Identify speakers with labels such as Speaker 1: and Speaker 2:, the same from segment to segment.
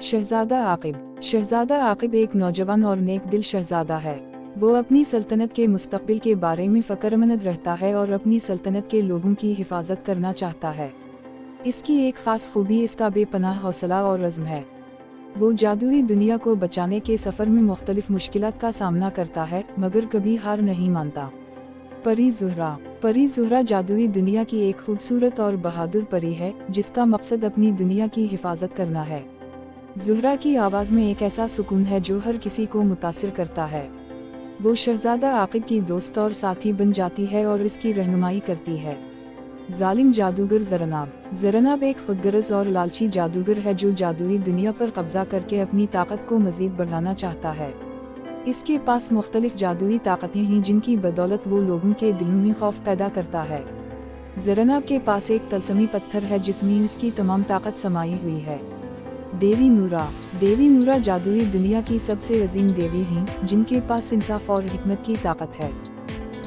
Speaker 1: शहजादा आकिब। शहजादा आकिब एक नौजवान और नेक दिल शहजादा है। वो अपनी सल्तनत के मुस्तकबिल के बारे में फ़िक्रमंद रहता है और अपनी सल्तनत के लोगों की हिफाजत करना चाहता है। इसकी एक ख़ास खूबी इसका बेपनाह हौसला और अज़्म है। वो जादुई दुनिया को बचाने के सफ़र में मुख्तलिफ मुश्किलात का सामना करता है, मगर कभी हार नहीं मानता। परी ज़ुहरा। परी ज़ुहरा जादुई दुनिया की एक खूबसूरत और बहादुर परी है, जिसका मकसद अपनी दुनिया की हिफाजत करना है। ज़ुहरा की आवाज़ में एक ऐसा सुकून है जो हर किसी को मुतासिर करता है। वो शहजादा आकिब की दोस्त और साथी बन जाती है और इसकी रहनुमाई करती है। जालिम जादूगर ज़रनाब। ज़रनाब एक खुदगर्ज़ और लालची जादूगर है जो जादुई दुनिया पर कब्जा करके अपनी ताकत को मज़ीद बढ़ाना चाहता है। इसके पास मुख्तलिफ जादुई ताकतें हैं जिनकी बदौलत वो लोगों के दिलों में खौफ पैदा करता है। ज़रनाब के पास एक तलस्मी पत्थर है जिसमें इसकी तमाम ताकत समाई हुई है। देवी नूरा। देवी नूरा जादुई दुनिया की सबसे अजीम देवी हैं, जिनके पास इंसाफ और हिकमत की ताकत है।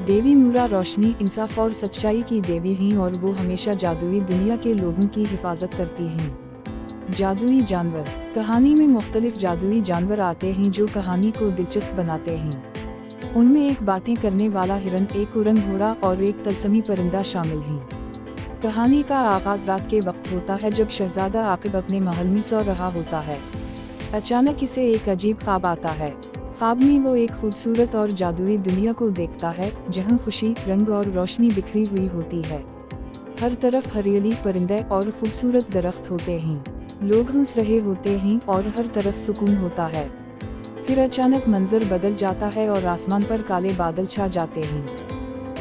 Speaker 1: देवी नूरा रोशनी, इंसाफ और सच्चाई की देवी हैं और वो हमेशा जादुई दुनिया के लोगों की हिफाजत करती हैं। जादुई जानवर। कहानी में मुख्तलिफ जादुई जानवर आते हैं जो कहानी को दिलचस्प बनाते हैं। उनमें एक बातें करने वाला हिरन, एक उड़न घोड़ा और एक तलस्मी परिंदा शामिल हैं। कहानी का आगाज़ रात के वक्त होता है जब शहजादा आकिब अपने महल में सो रहा होता है। अचानक इसे एक अजीब ख्वाब आता है। ख्वाब में वो एक खूबसूरत और जादुई दुनिया को देखता है जहां खुशी, रंग और रोशनी बिखरी हुई होती है। हर तरफ हरियाली, परिंदे और खूबसूरत दरख्त होते हैं। लोग हंस रहे होते हैं और हर तरफ सुकून होता है। फिर अचानक मंजर बदल जाता है और आसमान पर काले बादल छा जाते हैं।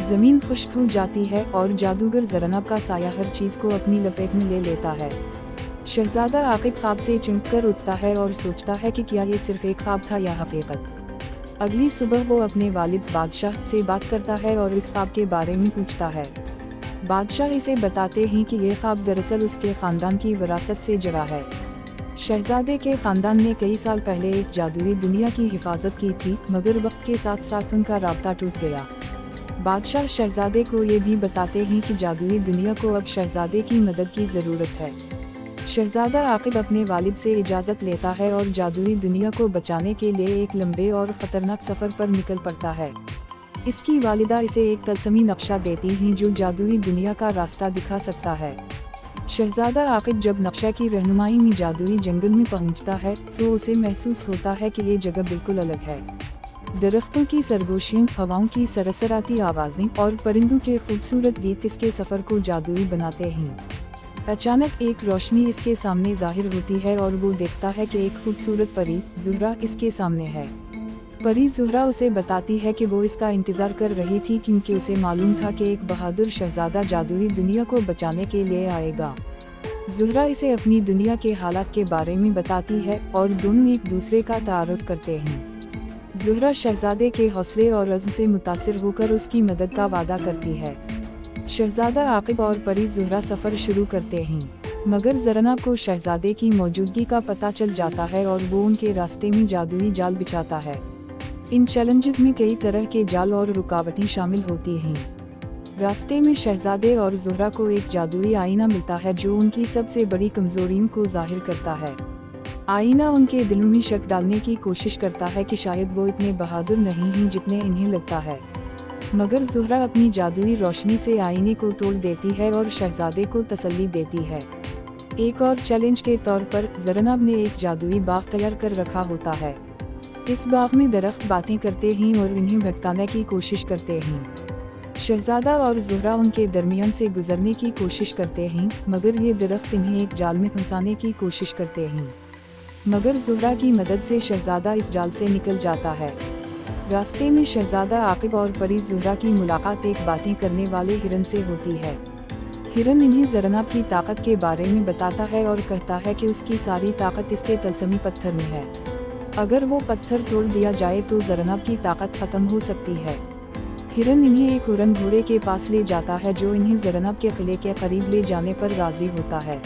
Speaker 1: ज़मीन खुश्क हो जाती है और जादूगर ज़रनाब का साया हर चीज़ को अपनी लपेट में ले लेता है। शहजादा आकिब ख्वाब से चौंक कर उठता है और सोचता है कि क्या ये सिर्फ एक ख्वाब था या हकीकत। अगली सुबह वो अपने वालिद बादशाह से बात करता है और इस ख्वाब के बारे में पूछता है। बादशाह इसे बताते हैं कि ये ख्वाब दरअसल उसके ख़ानदान की विरासत से जुड़ा है। शहजादे के ख़ानदान ने कई साल पहले एक जादुई दुनिया की हिफाजत की थी, मगर वक्त के साथ साथ उनका राब्ता टूट गया। बादशाह शहजादे को ये भी बताते हैं कि जादुई दुनिया को अब शहजादे की मदद की ज़रूरत है। शहजादा आकिब अपने वालिद से इजाज़त लेता है और जादुई दुनिया को बचाने के लिए एक लंबे और ख़तरनाक सफ़र पर निकल पड़ता है। इसकी वालिदा इसे एक तलस्मी नक्शा देती हैं जो जादुई दुनिया का रास्ता दिखा सकता है। शहजादा आकिब जब नक्शा की रहनुमाई में जादुई जंगल में पहुंचता है तो उसे महसूस होता है कि ये जगह बिल्कुल अलग है। दरख्तों की सरगोशियों, हवाओं की सरसराती आवाज़ें और परिंदों के खूबसूरत गीत इसके सफ़र को जादुई बनाते हैं। अचानक एक रोशनी इसके सामने ज़ाहिर होती है और वो देखता है कि एक खूबसूरत परी ज़ुहरा इसके सामने है। परी ज़ुहरा उसे बताती है कि वो इसका इंतज़ार कर रही थी क्योंकि उसे मालूम था कि एक बहादुर शहजादा जादुई दुनिया को बचाने के लिए आएगा। ज़ुहरा इसे अपनी दुनिया के हालात के बारे में बताती है और दोनों एक दूसरे का तारुफ करते हैं। ज़ुहरा शहजादे के हौसले और अज़्म से मुतासिर होकर उसकी मदद का वादा करती है। शहजादा आकिब और परी ज़ुहरा सफ़र शुरू करते हैं, मगर ज़रनाब को शहजादे की मौजूदगी का पता चल जाता है और वो उनके रास्ते में जादुई जाल बिछाता है। इन चैलेंजेस में कई तरह के जाल और रुकावटें शामिल होती हैं। रास्ते में शहजादे और ज़ुहरा को एक जादुई आईना मिलता है जो उनकी सबसे बड़ी कमज़ोरियों को ज़ाहिर करता है। आईना उनके दिलों में शक डालने की कोशिश करता है कि शायद वो इतने बहादुर नहीं हैं जितने इन्हें लगता है, मगर ज़ुहरा अपनी जादुई रोशनी से आईने को तोड़ देती है और शहजादे को तसल्ली देती है। एक और चैलेंज के तौर पर ज़रनाब ने एक जादुई बाग तैयार कर रखा होता है। इस बाग में दरख्त बातें करते हैं और इन्हें भटकाने की कोशिश करते हैं। शहजादा और ज़ुहरा उनके दरमियान से गुजरने की कोशिश करते हैं, मगर ये दरख्त इन्हें एक जाल में फंसाने की कोशिश करते हैं। मगर ज़ुहरा की मदद से शहजादा इस जाल से निकल जाता है। रास्ते में शहजादा आकिब और परी ज़ुहरा की मुलाकात एक बातें करने वाले हिरन से होती है। हिरन इन्हें ज़रनाब की ताकत के बारे में बताता है और कहता है कि उसकी सारी ताकत इसके तलस्मी पत्थर में है। अगर वो पत्थर तोड़ दिया जाए तो ज़रनाब की ताकत ख़त्म हो सकती है। हिरन इन्हें एक उड़न घोड़े के पास ले जाता है जो इन्हें ज़रनाब के किले के करीब ले जाने पर राज़ी होता है।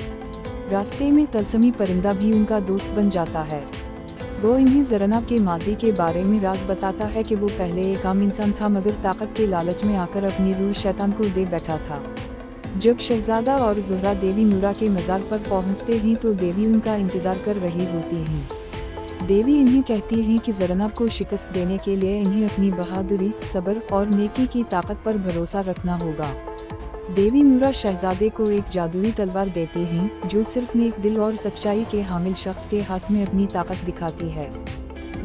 Speaker 1: रास्ते में तलस्मी परिंदा भी उनका दोस्त बन जाता है। वो इन्हें ज़रनाब के माजी के बारे में राज बताता है कि वो पहले एक आम इंसान था, मगर ताकत के लालच में आकर अपनी रूह शैतान को दे बैठा था। जब शहजादा और ज़ुहरा देवी नूरा के मज़ार पर पहुंचते हैं तो देवी उनका इंतज़ार कर रही होती हैं। देवी इन्हें कहती हैं कि ज़रनब को शिकस्त देने के लिए इन्हें अपनी बहादुरी, सब्र और नेकी की ताकत पर भरोसा रखना होगा। देवी नूरा शहजादे को एक जादुई तलवार देती हैं जो सिर्फ नेक दिल और सच्चाई के हामिल शख्स के हाथ में अपनी ताकत दिखाती है।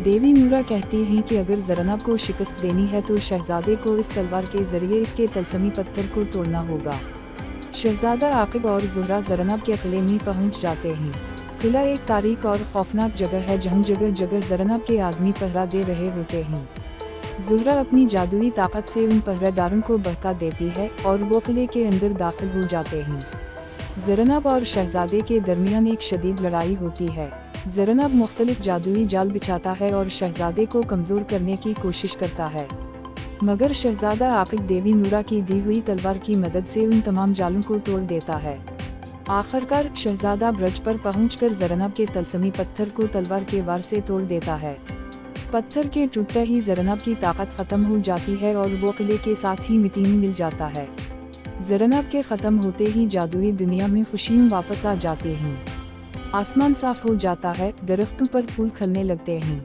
Speaker 1: देवी नूरा कहती हैं कि अगर ज़रनब को शिकस्त देनी है तो शहजादे को इस तलवार के जरिए इसके तलस्मी पत्थर को तोड़ना होगा। शहजादा आकिब और ज़ुहरा ज़रनब के किले में पहुंच जाते हैं। किला एक तारीख और खौफनाक जगह है जहां जगह जगह ज़रनब के आदमी पहरा दे रहे होते हैं। ज़ुहरा अपनी जादुई ताकत से उन पहरेदारों को बहका देती है और वो किले के अंदर दाखिल हो जाते हैं। ज़रनब और शहजादे के दरमियान एक शदीद लड़ाई होती है। ज़रनब मुख्तलिफ जादुई जाल बिछाता है और शहजादे को कमज़ोर करने की कोशिश करता है, मगर शहजादा आकिब देवी नूरा की दी हुई तलवार की मदद से उन तमाम जालों को तोड़ देता है। आखिरकार शहजादा ब्रज पर पहुंचकर ज़रनब के तलस्मी पत्थर को तलवार के वार से तोड़ देता है। पत्थर के टूटते ही ज़रनब की ताकत ख़त्म हो जाती है और वो किले के साथ ही मिट्टी में मिल जाता है। ज़रनब के ख़त्म होते ही जादुई दुनिया में खुशियाँ वापस आ जाती हैं। आसमान साफ हो जाता है, दरख्तों पर फूल खिलने लगते हैं।